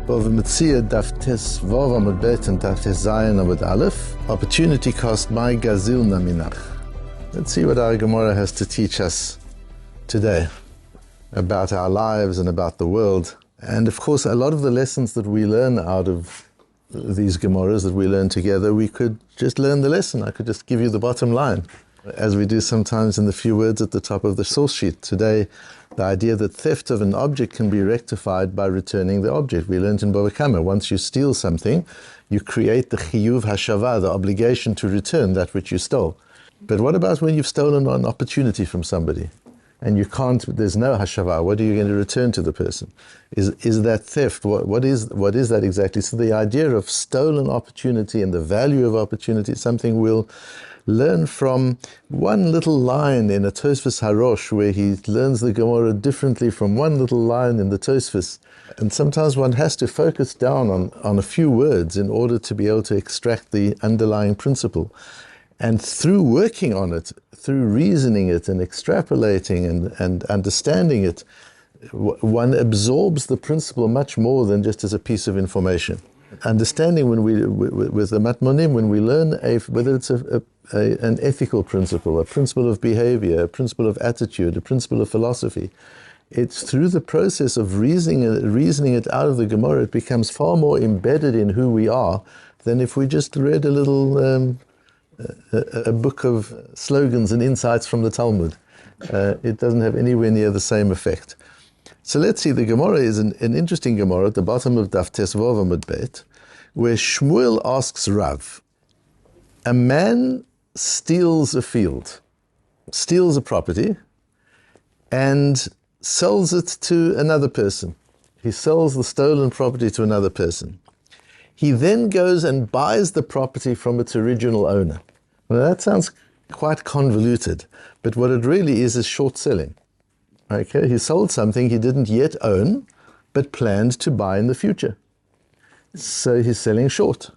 Bava METZIA Daf Yomi BAVA Bet and Daf Zayin Amud Aleph. Opportunity cost my gazilnã minach. Let's see what our Gemara has to teach us today about our lives and about the world. And of course, a lot of the lessons that we learn out of these Gemaras that we learn together, we could just learn the lesson. I could just give you the bottom line, as we do sometimes in the few words at the top of the source sheet. Today, the idea that theft of an object can be rectified by returning the object. We learned in Bava Kama, once you steal something, you create the chiyuv hashava, the obligation to return that which you stole. But what about when you've stolen an opportunity from somebody and you can't, there's no hashava? What are you going to return to the person? Is that theft? What is that exactly? So the idea of stolen opportunity and the value of opportunity is something we'll learn from one little line in a Tosfos Harosh, where he learns the Gemara differently from one little line in the Tosfos. And sometimes one has to focus down on a few words in order to be able to extract the underlying principle. And through working on it, through reasoning it and extrapolating and understanding it, one absorbs the principle much more than just as a piece of information. Understanding with the Matmonim, when we learn whether it's an ethical principle, a principle of behavior, a principle of attitude, a principle of philosophy, it's through the process of reasoning it out of the Gemara, it becomes far more embedded in who we are than if we just read a little a book of slogans and insights from the Talmud. It doesn't have anywhere near the same effect. So let's see, the Gemara is an interesting Gemara at the bottom of Daf Yomi BAVA Bet, where Shmuel asks Rav, a man steals a field, steals a property, and sells it to another person. He sells the stolen property to another person. He then goes and buys the property from its original owner. Well, that sounds quite convoluted, but what it really is short selling. Okay, he sold something he didn't yet own, but planned to buy in the future. So he's selling short.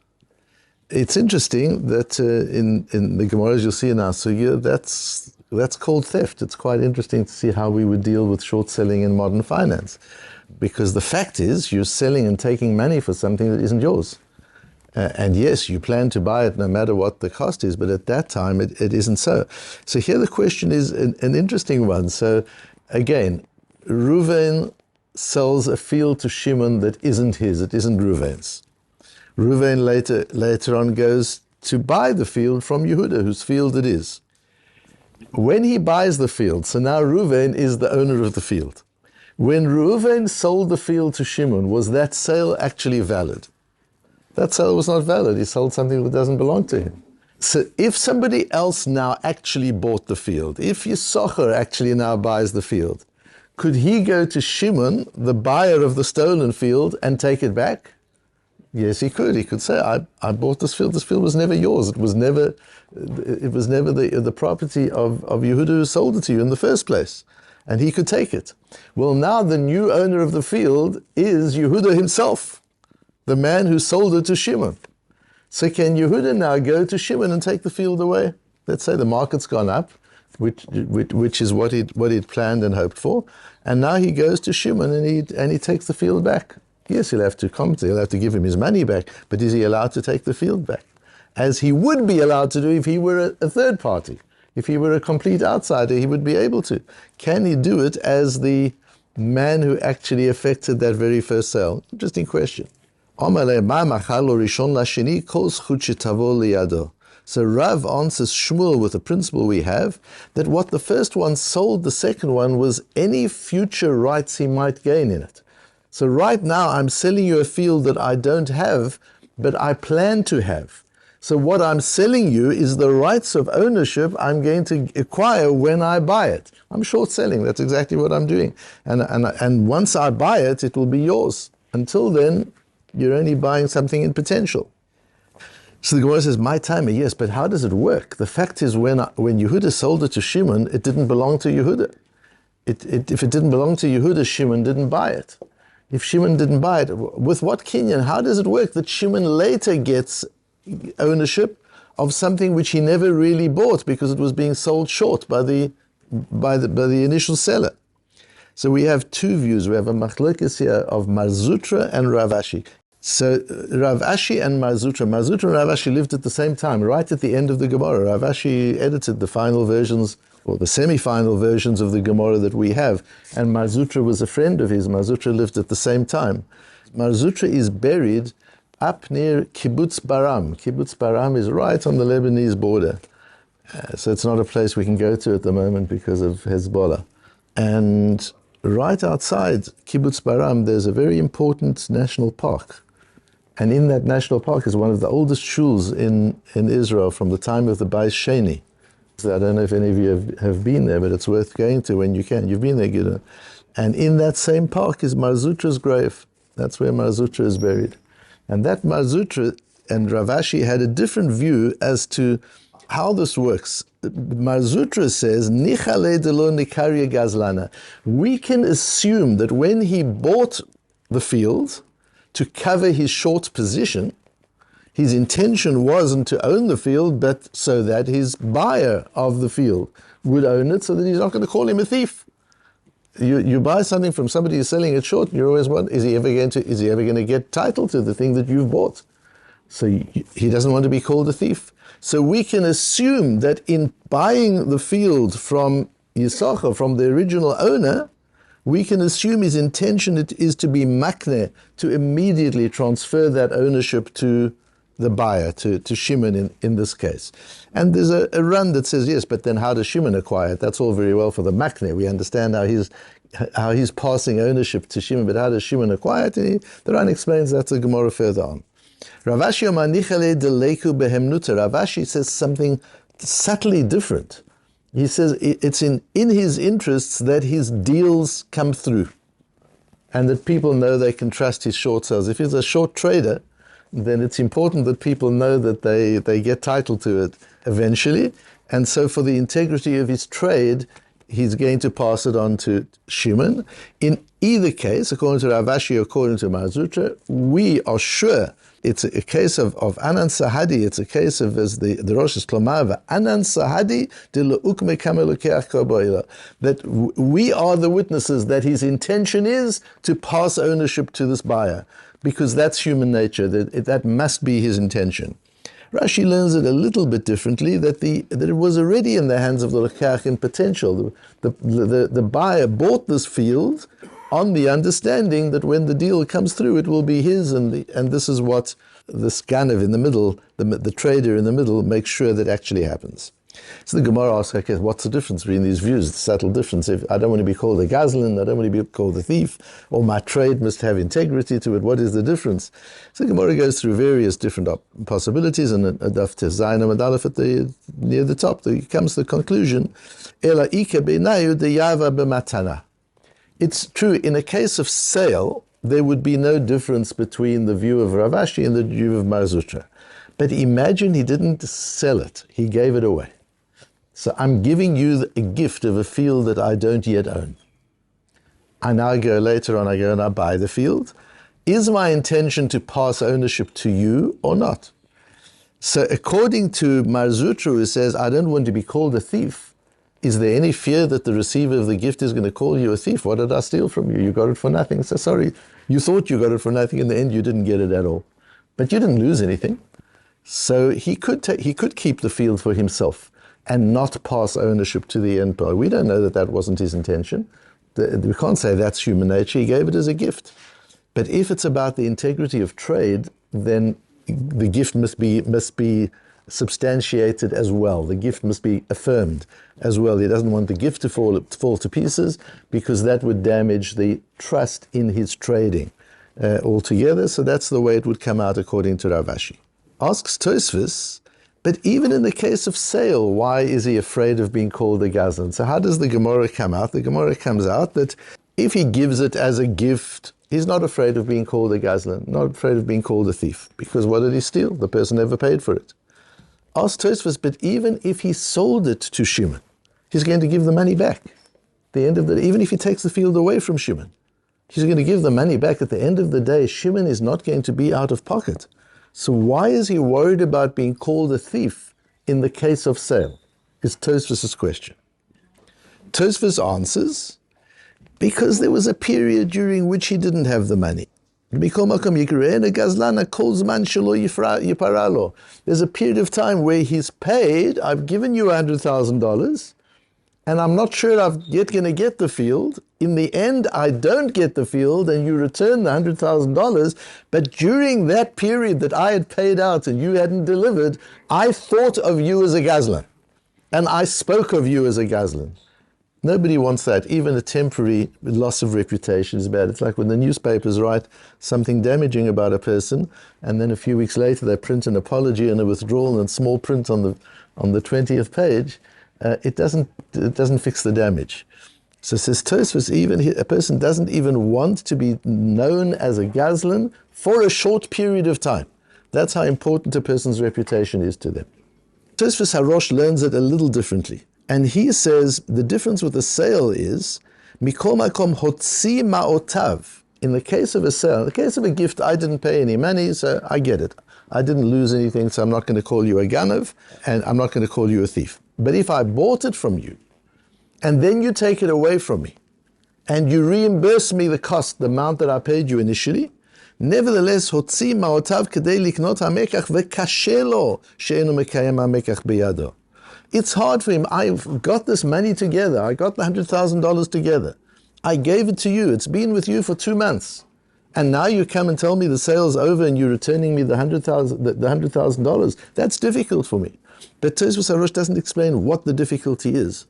It's interesting that in the Gemaras you'll see in our sugya, that's called theft. It's quite interesting to see how we would deal with short selling in modern finance. Because the fact is, you're selling and taking money for something that isn't yours. And yes, you plan to buy it no matter what the cost is, but at that time it isn't so. So here the question is an interesting one. So again, Reuven sells a field to Shimon that isn't his, it isn't Reuven's. Reuven later on goes to buy the field from Yehuda, whose field it is. When he buys the field, so now Reuven is the owner of the field. When Reuven sold the field to Shimon, was that sale actually valid? That sale was not valid. He sold something that doesn't belong to him. So if somebody else now actually bought the field, if Yisachar actually now buys the field, could he go to Shimon, the buyer of the stolen field, and take it back? Yes, he could. He could say, I bought this field. This field was never yours. It was never the property of Yehuda who sold it to you in the first place. And he could take it. Well, now the new owner of the field is Yehuda himself, the man who sold it to Shimon. So can Yehuda now go to Shimon and take the field away? Let's say the market's gone up, which is what he'd planned and hoped for, and now he goes to Shimon and he takes the field back. Yes, he'll have to compensate, he'll have to give him his money back, but is he allowed to take the field back? As he would be allowed to do if he were a third party. If he were a complete outsider, he would be able to. Can he do it as the man who actually effected that very first sale? Interesting question. So Rav answers Shmuel with a principle we have, that what the first one sold the second one was any future rights he might gain in it. So right now I'm selling you a field that I don't have, but I plan to have. So what I'm selling you is the rights of ownership I'm going to acquire when I buy it. I'm short selling, that's exactly what I'm doing. And once I buy it, it will be yours. Until then, you're only buying something in potential. So the Gemara says, my time, yes, but how does it work? The fact is, when Yehuda sold it to Shimon, it didn't belong to Yehuda. If it didn't belong to Yehuda, Shimon didn't buy it. If Shimon didn't buy it, with what kinyan? How does it work that Shimon later gets ownership of something which he never really bought because it was being sold short by the initial seller? So we have two views. We have a machlokes here of Mar Zutra and Rav Ashi. So Rav Ashi and Mar Zutra and Rav Ashi lived at the same time, right at the end of the Gemara. Rav Ashi edited the final versions, or the semi-final versions of the Gemara that we have, and Mar Zutra was a friend of his. Mar Zutra lived at the same time. Mar Zutra is buried up near Kibbutz Baram. Kibbutz Baram is right on the Lebanese border. So it's not a place we can go to at the moment because of Hezbollah. And right outside Kibbutz Baram, there's a very important national park. And in that national park is one of the oldest shuls in Israel from the time of the Bais Sheni. So I don't know if any of you have been there, but it's worth going to when you can. You've been there, Gideon. And in that same park is Mar Zutra's grave. That's where Mar Zutra is buried. And that Mar Zutra and Rav Ashi had a different view as to how this works. Mar Zutra says, Nichale de lo nikaria gazilnã. We can assume that when he bought the field to cover his short position, his intention wasn't to own the field, but so that his buyer of the field would own it, so that he's not going to call him a thief. You buy something from somebody who's selling it short, you always want, is he ever going to get title to the thing that you've bought? So he doesn't want to be called a thief. So we can assume that in buying the field from Yisachar, from the original owner, we can assume his intention is to be makneh, to immediately transfer that ownership to the buyer, to Shimon in this case. And there's a run that says, yes, but then how does Shimon acquire it? That's all very well for the makneh. We understand how he's passing ownership to Shimon, but how does Shimon acquire it? The run explains that's a Gemara further on. Rav Ashi Omar Nichale Deleku Behemnuta. Rav Ashi says something subtly different. He says it's in his interests that his deals come through and that people know they can trust his short sales. If he's a short trader, then it's important that people know that they get title to it eventually. And so for the integrity of his trade, he's going to pass it on to Shimon. In either case, according to Rav Ashi, according to Mar Zutra, we are sure it's a case of Anan Sahadi. It's a case of, as the Rosh is Klomava, Anan Sahadi de l'ukme kamelukeach koboila, that we are the witnesses that his intention is to pass ownership to this buyer, because that's human nature, that must be his intention. Rashi learns it a little bit differently, that it was already in the hands of the Lekach in potential. The buyer bought this field on the understanding that when the deal comes through, it will be his, and this is what this Ganav in the middle, the trader in the middle, makes sure that actually happens. So the Gemara asks, okay, what's the difference between these views, the subtle difference? If I don't want to be called a gazilin, I don't want to be called a thief, or my trade must have integrity to it, what is the difference? So the Gemara goes through various different possibilities, and a Daf Tezayin and Aleph near the top, it comes to the conclusion, Ela ika beinayu de yava b'matana. It's true, in a case of sale, there would be no difference between the view of Rav Ashi and the view of Mar Zutra. But imagine he didn't sell it, he gave it away. So I'm giving you a gift of a field that I don't yet own. I now go later on, and I buy the field. Is my intention to pass ownership to you or not? So according to Mar Zutra, who says, I don't want to be called a thief, is there any fear that the receiver of the gift is going to call you a thief? What did I steal from you? You got it for nothing. So sorry, you thought you got it for nothing. In the end, you didn't get it at all. But you didn't lose anything. So he could keep the field for himself and not pass ownership to the end buyer. We don't know that wasn't his intention. We can't say that's human nature. He gave it as a gift. But if it's about the integrity of trade, then the gift must be substantiated as well. The gift must be affirmed as well. He doesn't want the gift to fall to pieces, because that would damage the trust in his trading altogether. So that's the way it would come out according to Rav Ashi. Asks Tosfos, but even in the case of sale, why is he afraid of being called a gazlan? So how does the Gemara come out? The Gemara comes out that if he gives it as a gift, he's not afraid of being called a gazlan, not afraid of being called a thief, because what did he steal? The person never paid for it. Ask Tosfos, but even if he sold it to Shimon, he's going to give the money back. Even if he takes the field away from Shimon, he's going to give the money back. At the end of the day, Shimon is not going to be out of pocket. So why is he worried about being called a thief in the case of sale? Is Tosfos' question. Tosfos answers, Because there was a period during which he didn't have the money. There's a period of time where he's paid, I've given you $100,000, and I'm not sure I'm yet going to get the field. In the end, I don't get the field, and you return the $100,000, but during that period that I had paid out and you hadn't delivered, I thought of you as a gazlan, and I spoke of you as a gazlan. Nobody wants that. Even a temporary loss of reputation is bad. It's like when the newspapers write something damaging about a person, and then a few weeks later they print an apology and a withdrawal and small print on the 20th page. It doesn't fix the damage. So says Tosfos, even a person doesn't even want to be known as a gazlan for a short period of time. That's how important a person's reputation is to them. Tosfos Harosh learns it a little differently. And he says the difference with a sale is, mikol makom hotzi ma'otav. In the case of a sale, in the case of a gift, I didn't pay any money, so I get it. I didn't lose anything, so I'm not going to call you a ganav, and I'm not going to call you a thief. But if I bought it from you, and then you take it away from me, and you reimburse me the cost, the amount that I paid you initially, nevertheless, hotzi ma'otav kedei liknot hamekach vekashe lo she'enu mekayem hamekach biyado. It's hard for him. I've got this money together. I got the $100,000 together. I gave it to you. It's been with you for 2 months. And now you come and tell me the sale's over and you're returning me the $100,000. That's difficult for me. But Tosfos Harosh doesn't explain what the difficulty is.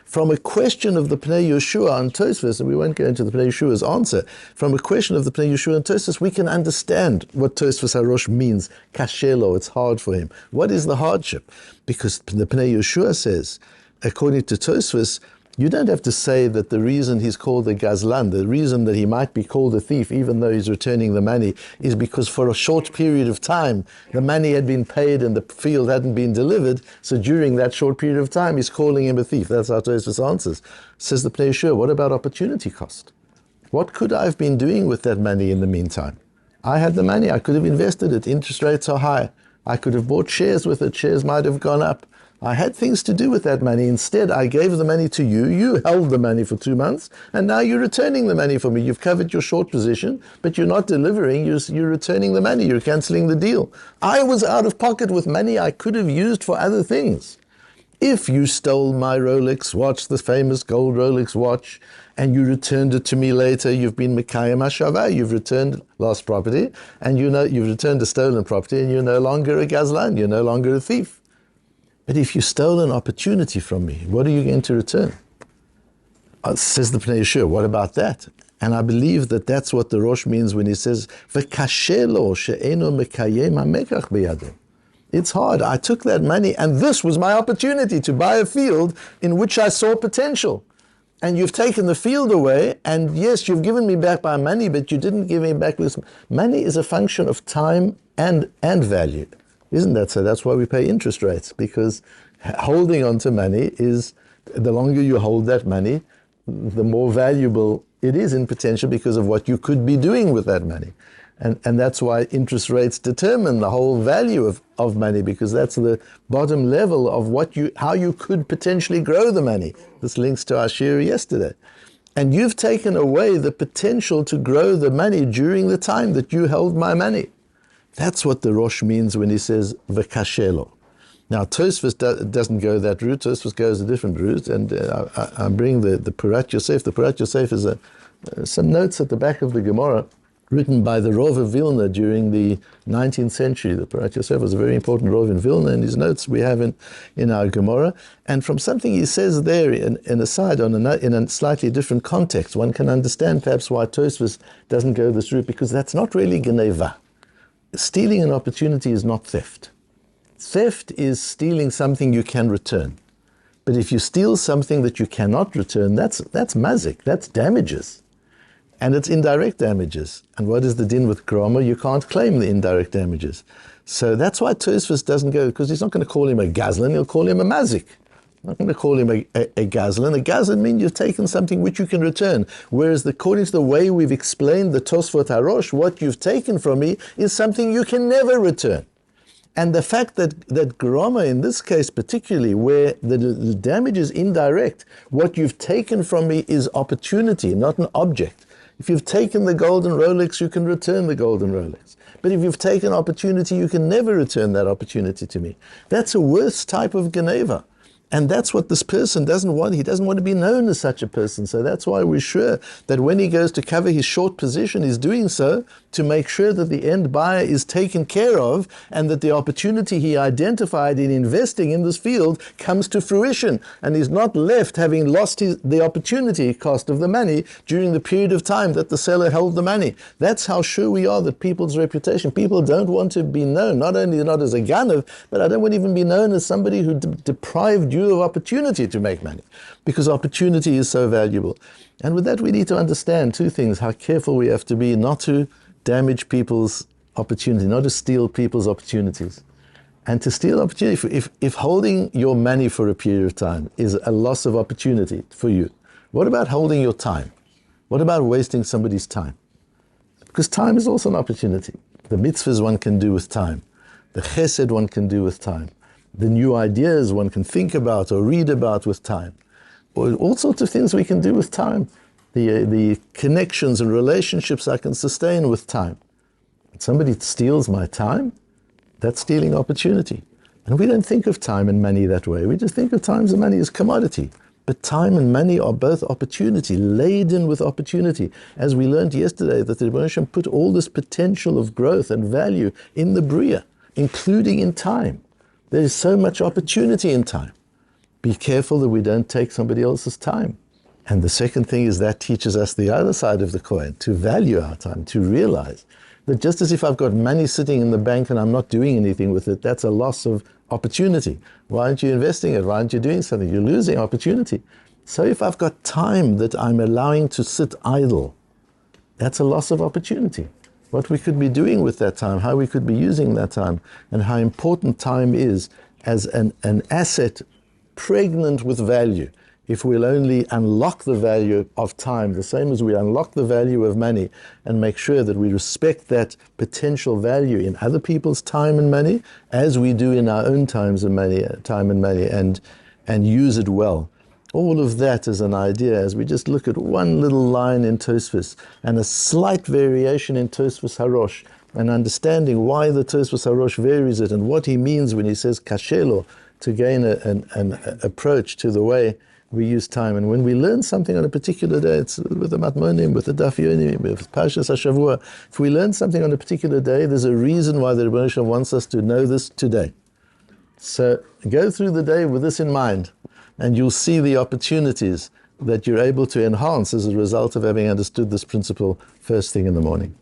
From a question of the Pnei Yeshua and Tosfos, and we won't go into the Pnei Yeshua's answer, from a question of the Pnei Yeshua and Tosfos, we can understand what Tosfos Harosh means. Kashelo, it's hard for him. What is the hardship? Because the Pnei Yeshua says, according to Tosfos, you don't have to say that the reason he's called a gazlan, the reason that he might be called a thief, even though he's returning the money, is because for a short period of time, the money had been paid and the field hadn't been delivered. So during that short period of time, he's calling him a thief. That's how Tosfos answers. Says the Pnei Yeshua, what about opportunity cost? What could I have been doing with that money in the meantime? I had the money. I could have invested it. Interest rates are high. I could have bought shares with it. Shares might have gone up. I had things to do with that money. Instead, I gave the money to you. You held the money for 2 months, and now you're returning the money for me. You've covered your short position, but you're not delivering. You're returning the money. You're canceling the deal. I was out of pocket with money I could have used for other things. If you stole my Rolex watch, the famous gold Rolex watch, and you returned it to me later, you've been Mekayem HaShavah, you've returned lost property, and you've returned a stolen property, and you're no longer a gazlan, you're no longer a thief. But if you stole an opportunity from me, what are you going to return? Says the Pnei Yeshua, what about that? And I believe that that's what the Rosh means when he says, V'kashe lo she'eno mekayem hamekach biyado. It's hard. I took that money, and this was my opportunity to buy a field in which I saw potential. And you've taken the field away, and yes, you've given me back my money, but you didn't give me back this. Money is a function of time and value. Isn't that so? That's why we pay interest rates, because holding on to money is, the longer you hold that money, the more valuable it is in potential because of what you could be doing with that money. And that's why interest rates determine the whole value of money, because that's the bottom level of how you could potentially grow the money. This links to our shir yesterday. And you've taken away the potential to grow the money during the time that you held my money. That's what the Rosh means when he says v'kashelo. Now Tosfos doesn't go that route. Tosfos goes a different route, and I bring the Purat Yosef. The Purat Yosef is some notes at the back of the Gemara written by the Rav of Vilna during the 19th century. The Purat Yosef was a very important Rav in Vilna, and his notes we have in our Gemara. And from something he says there in a slightly different context, one can understand perhaps why Tosfos doesn't go this route, because that's not really geneva. Stealing an opportunity is not theft. Theft is stealing something you can return. But if you steal something that you cannot return, that's mazik, that's damages. And it's indirect damages. And what is the din with groma? You can't claim the indirect damages. So that's why Tosfos doesn't go, because he's not going to call him a gazlan, he'll call him a mazik. I'm not going to call him a gazlan. A gazlan means you've taken something which you can return. Whereas according to the way we've explained the Tosfot Harosh, what you've taken from me is something you can never return. And the fact that groma, in this case particularly, where the damage is indirect, what you've taken from me is opportunity, not an object. If you've taken the golden Rolex, you can return the golden Rolex. But if you've taken opportunity, you can never return that opportunity to me. That's a worse type of geneva. And that's what this person doesn't want. He doesn't want to be known as such a person. So that's why we're sure that when he goes to cover his short position, he's doing so to make sure that the end buyer is taken care of and that the opportunity he identified in investing in this field comes to fruition and he's not left having lost the opportunity cost of the money during the period of time that the seller held the money. That's how sure we are that people's reputation, people don't want to be known, not only not as a ganav, but I don't want to even be known as somebody who deprived you of opportunity to make money, because opportunity is so valuable. And with that we need to understand two things: how careful we have to be not to damage people's opportunity, not to steal people's opportunities. And to steal opportunity, if holding your money for a period of time is a loss of opportunity for you, what about holding your time? What about wasting somebody's time? Because time is also an opportunity. The mitzvahs one can do with time. The chesed one can do with time. The new ideas one can think about or read about with time. Or all sorts of things we can do with time. The connections and relationships I can sustain with time. If somebody steals my time, that's stealing opportunity. And we don't think of time and money that way. We just think of time and money as commodity. But time and money are both opportunity, laden with opportunity. As we learned yesterday, that the Rebbe Hashem put all this potential of growth and value in the Bria, including in time. There is so much opportunity in time. Be careful that we don't take somebody else's time. And the second thing is that teaches us the other side of the coin, to value our time, to realize that just as if I've got money sitting in the bank and I'm not doing anything with it, that's a loss of opportunity. Why aren't you investing it? Why aren't you doing something? You're losing opportunity. So if I've got time that I'm allowing to sit idle, that's a loss of opportunity. What we could be doing with that time, how we could be using that time, and how important time is as an asset pregnant with value. If we'll only unlock the value of time, the same as we unlock the value of money, and make sure that we respect that potential value in other people's time and money, as we do in our own time and money, and use it well. All of that is an idea as we just look at one little line in Tosfos and a slight variation in Tosfos Harosh, and understanding why the Tosfos Harosh varies it and what he means when he says kashelo, to gain an approach to the way we use time. And when we learn something on a particular day, it's with the Matmonim, with the Daf Yomi, with Parshas HaShavua, if we learn something on a particular day, there's a reason why the Rebbe wants us to know this today. So go through the day with this in mind, and you'll see the opportunities that you're able to enhance as a result of having understood this principle first thing in the morning.